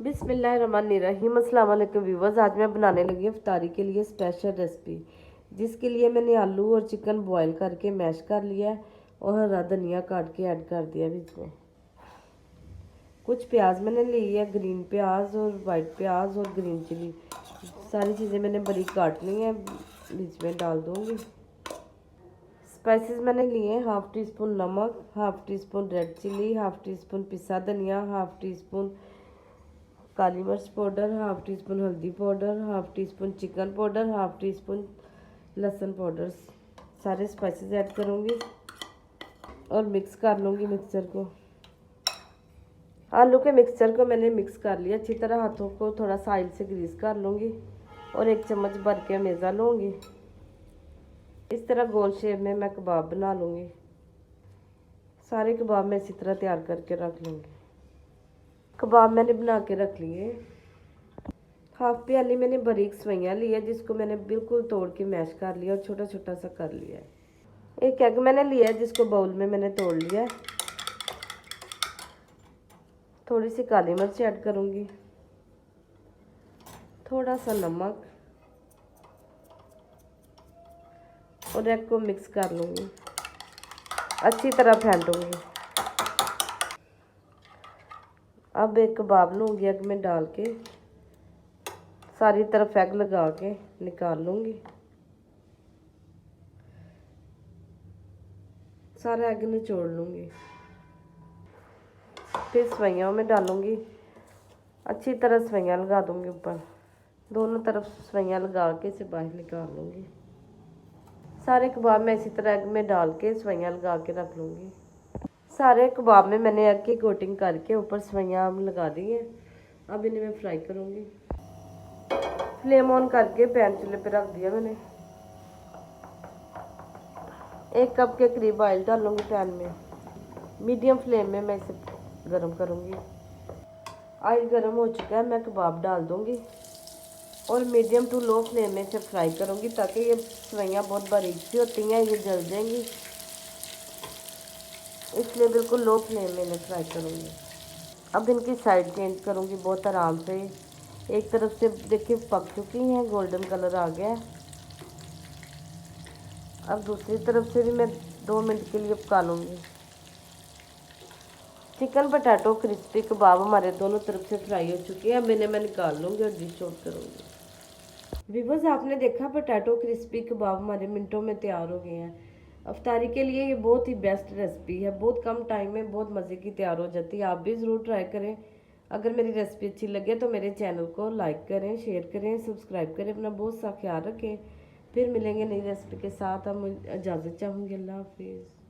बिस्मिल्लाहिर्रहमानिर्रहीम। अस्सलाम वालेकुम व्यूवर्स। आज मैं बनाने लगी हूँ इफ्तारी के लिए स्पेशल रेसिपी, जिसके लिए मैंने आलू और चिकन बॉईल करके मैश कर लिया है और हरा धनिया काट के ऐड कर दिया बीच में। कुछ प्याज मैंने ली है, ग्रीन प्याज और वाइट प्याज और ग्रीन चिली, सारी चीज़ें मैंने बारीक काट ली हैं, बीच में डाल दूँगी। स्पाइसेस मैंने लिए हैं, हाफ़ टी स्पून नमक, half teaspoon red chilli, half teaspoon पिसा धनिया, हाफ़ टी स्पून काली मिर्च पाउडर, हाफ़ टी स्पून हल्दी powder, half teaspoon chicken powder, half teaspoon लहसुन पाउडर। सारे स्पाइसेस ऐड करूँगी और मिक्स कर लूँगी मिक्सचर को। आलू के मिक्सचर को मैंने मिक्स कर लिया अच्छी तरह। हाथों को थोड़ा सा ऑयल से ग्रीस कर लूँगी और 1 चम्मच भर के मैदा लूँगी। इस तरह गोल शेप में मैं कबाब बना लूँगी। सारे कबाब मैं इसी तरह तैयार करके रख लूँगी। कबाब मैंने बना के रख लिए। हाफ प्याली मैंने बारीक सवैयाँ ली है, जिसको मैंने बिल्कुल तोड़ के मैश कर लिया और छोटा छोटा सा कर लिया है। 1 एग मैंने लिया है, जिसको बाउल में मैंने तोड़ लिया है। थोड़ी सी काली मिर्च ऐड करूँगी, थोड़ा सा नमक और एग को मिक्स कर लूँगी, अच्छी तरह फेंटूँगी। अब एक कबाब लूँगी, एग में डाल के सारी तरफ एग लगा के निकाल लूँगी। सारा एग निचोड़ लूँगी, फिर सवैयों में डालूँगी। अच्छी तरह सवैयाँ लगा दूँगी ऊपर, दोनों तरफ सवैयाँ लगा के इसे बाहर निकाल लूँगी। सारे कबाब मैं इसी तरह एग में डाल के सवैयाँ लगा के रख लूँगी। सारे कबाब में मैंने एग की कोटिंग करके ऊपर सवैयाँ लगा दी हैं। अब इन्हें मैं फ्राई करूँगी। फ्लेम ऑन करके पैन चूल्हे पे रख दिया मैंने। 1 कप के करीब ऑयल डालूँगी पैन में। मीडियम फ्लेम में मैं इसे गर्म करूँगी। ऑयल गर्म हो चुका है, मैं कबाब डाल दूँगी और मीडियम टू लो फ्लेम में इसे फ्राई करूँगी, ताकि ये सवैयाँ बहुत बारीक सी होती हैं, ये जल जाएंगी, इसलिए बिल्कुल लो फ्लेम में इन्हें फ्राई करूँगी। अब इनकी साइड चेंज करूँगी बहुत आराम से। एक तरफ से देखिए पक चुकी हैं, गोल्डन कलर आ गया है। अब दूसरी तरफ से भी मैं 2 मिनट के लिए पका लूँगी। चिकन पोटैटो क्रिस्पी कबाब हमारे दोनों तरफ से फ्राई हो चुके हैं। अब इन्हें मैं निकाल लूँगी और डिश आउट करूँगी। व्यूअर्स, आपने देखा पोटैटो क्रिस्पी कबाब हमारे मिनटों में तैयार हो गए हैं। अफ्तारी के लिए ये बहुत ही बेस्ट रेसिपी है, बहुत कम टाइम में बहुत मज़े की तैयार हो जाती है। आप भी ज़रूर ट्राई करें। अगर मेरी रेसिपी अच्छी लगे तो मेरे चैनल को लाइक करें, शेयर करें, सब्सक्राइब करें। अपना बहुत सा ख्याल रखें। फिर मिलेंगे नई रेसिपी के साथ। अब इजाज़त चाहूँगी। अल्लाह हाफिज़।